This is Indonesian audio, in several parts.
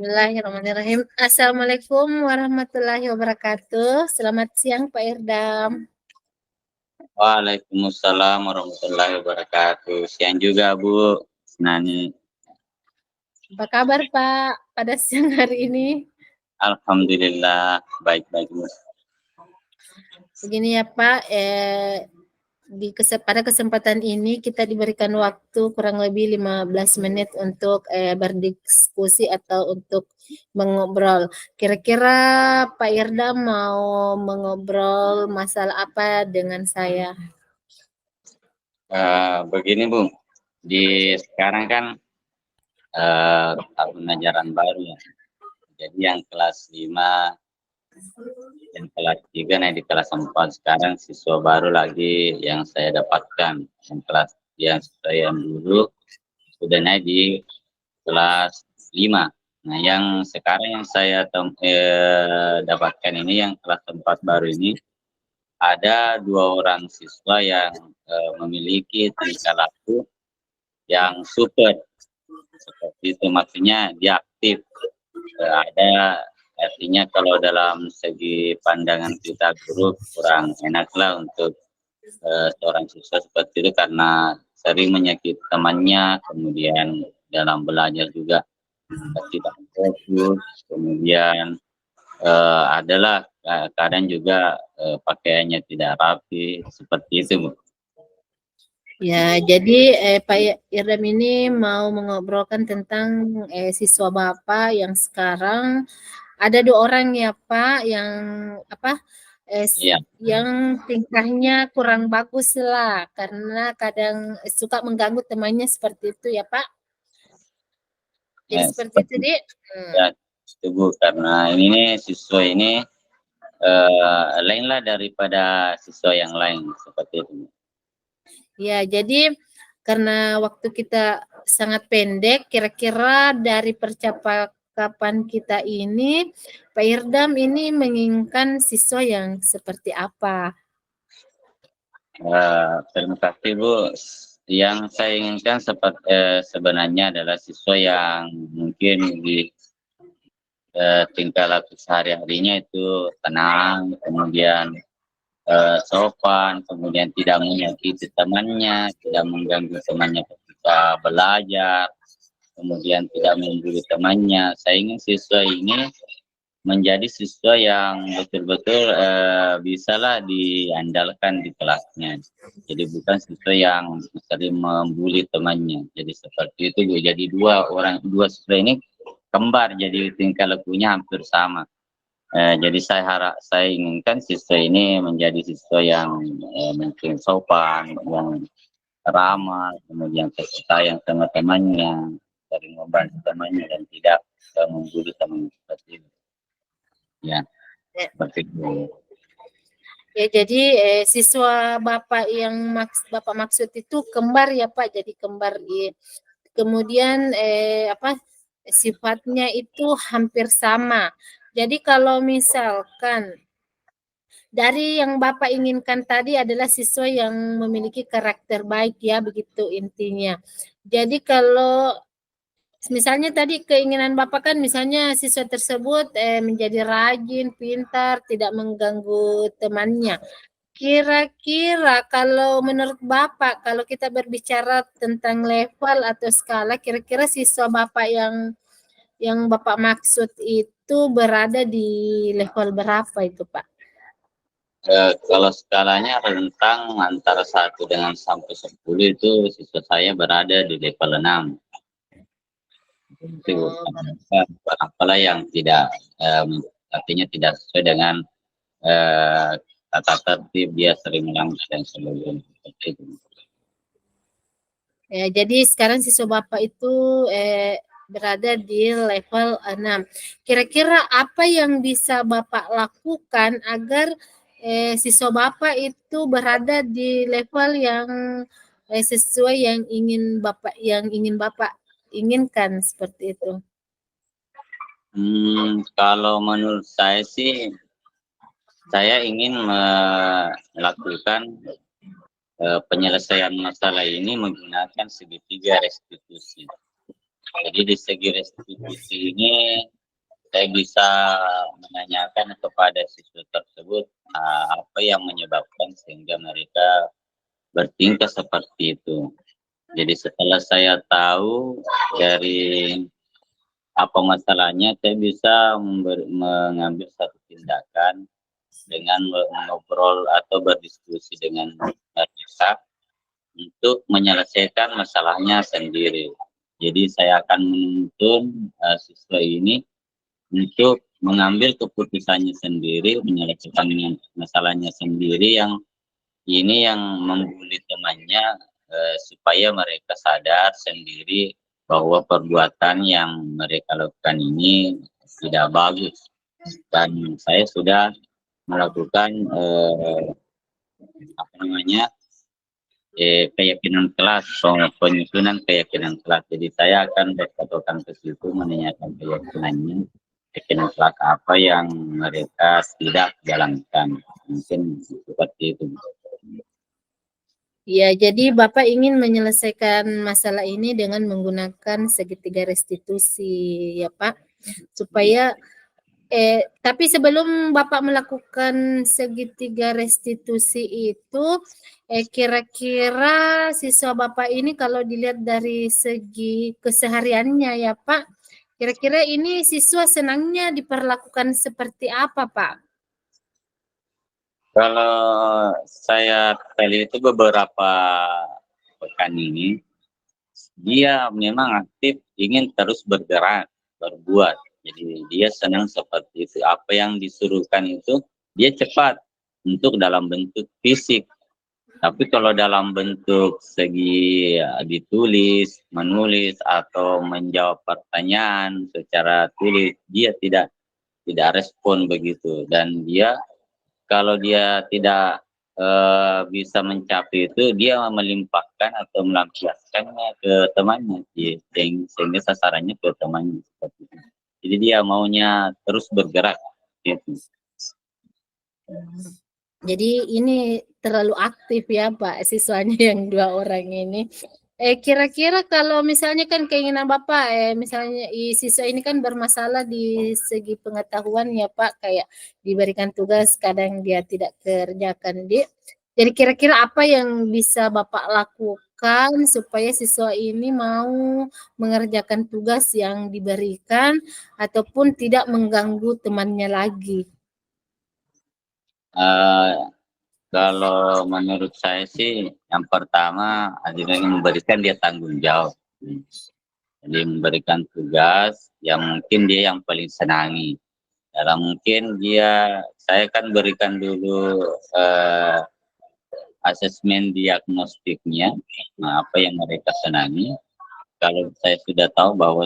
Bismillahirrahmanirrahim. Assalamualaikum warahmatullahi wabarakatuh. Selamat siang Pak Irdam. Waalaikumsalam warahmatullahi wabarakatuh. Siang juga Bu Nani. Apa kabar Pak pada siang hari ini? Alhamdulillah baik-baik Bu. Begini ya Pak, pada kesempatan ini kita diberikan waktu kurang lebih 15 menit untuk berdiskusi atau untuk mengobrol. Kira-kira Pak Irdam mau mengobrol masalah apa dengan saya? Begini Bu, di sekarang kan tahun ajaran baru ya. Jadi yang kelas 5 dan kelas 3 naik di kelas 4 sekarang siswa baru lagi yang saya dapatkan. Yang saya dulu sudah naik di kelas 5. Nah, yang sekarang yang saya dapatkan ini yang kelas 4 baru ini ada 2 orang siswa yang memiliki tingkah laku yang super. Seperti itu, maksudnya dia aktif. Ada artinya kalau dalam segi pandangan kita guru kurang enak lah untuk seorang siswa seperti itu karena sering menyakiti temannya, kemudian dalam belajar juga tidak fokus, kemudian adalah kadang juga pakaiannya tidak rapi, seperti itu Bu. Ya, jadi Pak Irdam ini mau mengobrolkan tentang siswa Bapak yang sekarang ada 2 orang ya Pak yang Iya. yang tingkahnya kurang bagus lah karena kadang suka mengganggu temannya seperti itu ya Pak. Jadi seperti itu Dik. Ya, itu Bu, karena ini nih siswa ini lainlah daripada siswa yang lain seperti itu. Ya, jadi karena waktu kita sangat pendek, kira-kira dari percakapan kita ini, Pak Irdam ini menginginkan siswa yang seperti apa? Terima kasih Bu. Yang saya inginkan sebenarnya adalah siswa yang mungkin di tingkah laku sehari-harinya itu tenang, kemudian sopan, kemudian tidak menyakiti temannya, tidak mengganggu temannya ketika belajar, kemudian tidak membuli temannya. Saya ingin siswa ini menjadi siswa yang betul-betul bisalah diandalkan di kelasnya. Jadi bukan siswa yang sering membuli temannya. Jadi seperti itu Bu. Jadi dua siswa ini kembar, jadi tingkah lakunya hampir sama. Jadi saya inginkan siswa ini menjadi siswa yang mungkin sopan, yang ramah, kemudian sayang sama temannya, sering membantu temannya dan tidak membuli temannya seperti itu. Ya, seperti itu. Ya, jadi siswa Bapak yang Bapak maksud itu kembar ya Pak, jadi kembar. Kemudian sifatnya itu hampir sama. Jadi kalau misalkan dari yang Bapak inginkan tadi adalah siswa yang memiliki karakter baik ya, begitu intinya. Jadi kalau misalnya tadi keinginan Bapak kan misalnya siswa tersebut menjadi rajin, pintar, tidak mengganggu temannya. Kira-kira kalau menurut Bapak, kalau kita berbicara tentang level atau skala, kira-kira siswa Bapak yang Bapak maksud itu berada di level berapa itu, Pak? Kalau skalanya rentang antara 1 dengan sampai 10 itu siswa saya berada di level 6. Itu apalah yang tidak artinya tidak sesuai dengan tata tertib, dia sering melanggar dan sebagainya. Ya, jadi sekarang siswa Bapak itu berada di level 6. Kira-kira apa yang bisa Bapak lakukan agar siswa Bapak itu berada di level yang sesuai yang ingin Bapak inginkan seperti itu? Kalau menurut saya sih, saya ingin melakukan penyelesaian masalah ini menggunakan segitiga restitusi. Jadi di segi restitusi ini saya bisa menanyakan kepada siswa tersebut apa yang menyebabkan sehingga mereka bertingkah seperti itu. Jadi setelah saya tahu dari apa masalahnya, saya bisa mengambil satu tindakan dengan mengobrol atau berdiskusi dengan mereka untuk menyelesaikan masalahnya sendiri. Jadi saya akan menuntun siswa ini untuk mengambil keputusannya sendiri, menyelesaikan masalahnya sendiri yang ini yang membuli temannya supaya mereka sadar sendiri bahwa perbuatan yang mereka lakukan ini tidak bagus. Dan saya sudah melakukan apa namanya keyakinan kelas, penyusunan keyakinan kelas. Jadi saya akan berpatokan ke situ menanyakan keyakinannya, keyakinan kelas apa yang mereka tidak jalankan. Mungkin seperti itu. Ya, jadi Bapak ingin menyelesaikan masalah ini dengan menggunakan segitiga restitusi, ya Pak, supaya tapi sebelum Bapak melakukan segitiga restitusi itu, kira-kira siswa Bapak ini kalau dilihat dari segi kesehariannya ya Pak, kira-kira ini siswa senangnya diperlakukan seperti apa Pak? Kalau saya lihat itu beberapa pekan ini, dia memang aktif ingin terus bergerak, berbuat. Jadi dia senang seperti itu. Apa yang disuruhkan itu, dia cepat untuk dalam bentuk fisik. Tapi kalau dalam bentuk segi ditulis, menulis, atau menjawab pertanyaan secara tulis, dia tidak respon begitu. Dan dia kalau dia tidak bisa mencapai itu, dia melimpahkan atau melampiaskannya ke temannya, sehingga sasarannya ke temannya seperti itu. Jadi dia maunya terus bergerak. Gitu. Jadi ini terlalu aktif ya Pak siswanya yang 2 orang ini. Kira-kira kalau misalnya kan keinginan Bapak, misalnya siswa ini kan bermasalah di segi pengetahuan ya Pak, kayak diberikan tugas kadang dia tidak kerjakan. Jadi kira-kira apa yang bisa Bapak lakukan supaya siswa ini mau mengerjakan tugas yang diberikan ataupun tidak mengganggu temannya lagi? Kalau menurut saya sih, yang pertama adalah memberikan dia tanggung jawab. Jadi memberikan tugas yang mungkin dia yang paling senangi. Dalam mungkin saya kan berikan dulu asesmen diagnostiknya, apa yang mereka senangi. Kalau saya sudah tahu bahwa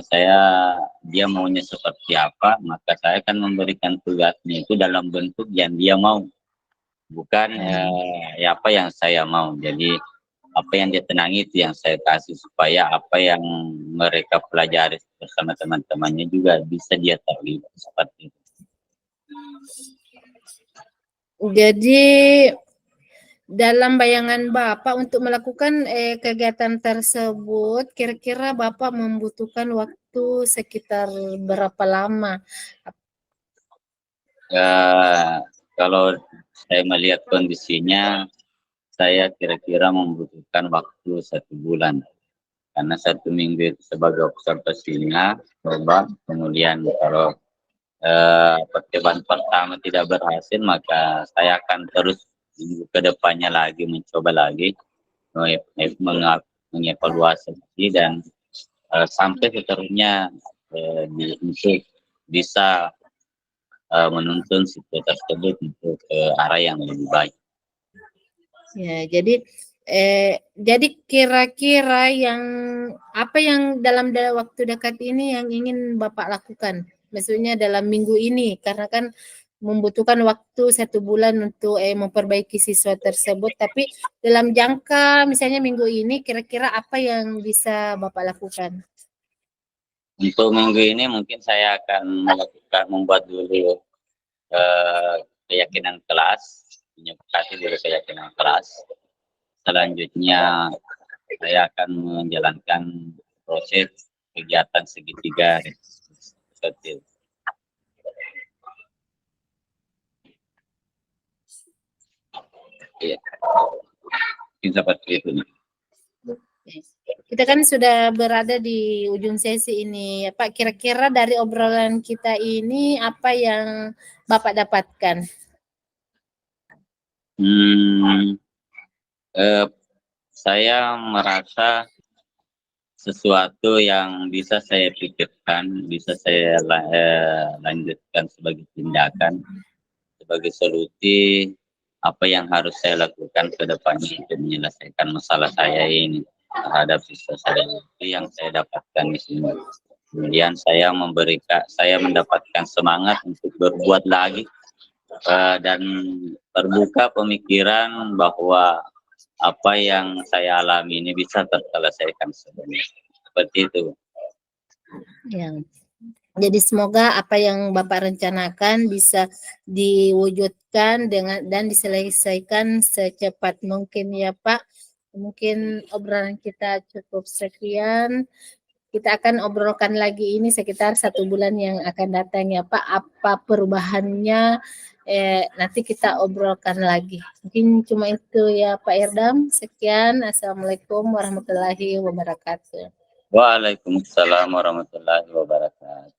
dia maunya seperti apa, maka saya akan memberikan tugasnya itu dalam bentuk yang dia mau. Bukan apa yang saya mau. Jadi apa yang dia tenangi itu yang saya kasih supaya apa yang mereka pelajari bersama teman-temannya juga bisa dia terlibat seperti itu. Jadi dalam bayangan Bapak untuk melakukan kegiatan tersebut, kira-kira Bapak membutuhkan waktu sekitar berapa lama? Kalau saya melihat kondisinya, saya kira-kira membutuhkan waktu 1 bulan. Karena 1 minggu itu sebagai observasinya, coba. Kemudian kalau percobaan pertama tidak berhasil, maka saya akan terus minggu ke depannya lagi mencoba lagi, mengevaluasi dan sampai seterusnya untuk bisa menuntun siswa tersebut untuk ke arah yang lebih baik. Ya, jadi kira-kira apa yang dalam waktu dekat ini yang ingin Bapak lakukan? Maksudnya dalam minggu ini, karena kan membutuhkan waktu 1 bulan untuk memperbaiki siswa tersebut. Tapi dalam jangka misalnya minggu ini, kira-kira apa yang bisa Bapak lakukan? Untuk minggu ini mungkin saya akan membuat dulu keyakinan kelas, menyepakati dulu keyakinan kelas. Selanjutnya saya akan menjalankan proses kegiatan segitiga seperti itu. Iya. Mungkin seperti itu. Kita kan sudah berada di ujung sesi ini ya Pak. Kira-kira dari obrolan kita ini apa yang Bapak dapatkan? Saya merasa sesuatu yang bisa saya pikirkan, bisa saya lanjutkan sebagai tindakan, sebagai solusi apa yang harus saya lakukan ke depannya untuk menyelesaikan masalah saya ini terhadap siswa saya itu yang saya dapatkan di sini. Kemudian saya mendapatkan semangat untuk berbuat lagi dan terbuka pemikiran bahwa apa yang saya alami ini bisa terselesaikan sebenarnya. Seperti itu. Ya. Jadi semoga apa yang Bapak rencanakan bisa diwujudkan dan diselesaikan secepat mungkin ya Pak. Mungkin obrolan kita cukup sekian. Kita akan obrolkan lagi ini sekitar 1 bulan yang akan datang ya Pak. Apa perubahannya nanti kita obrolkan lagi. Mungkin cuma itu ya Pak Irdam. Sekian. Assalamualaikum warahmatullahi wabarakatuh. Waalaikumsalam warahmatullahi wabarakatuh.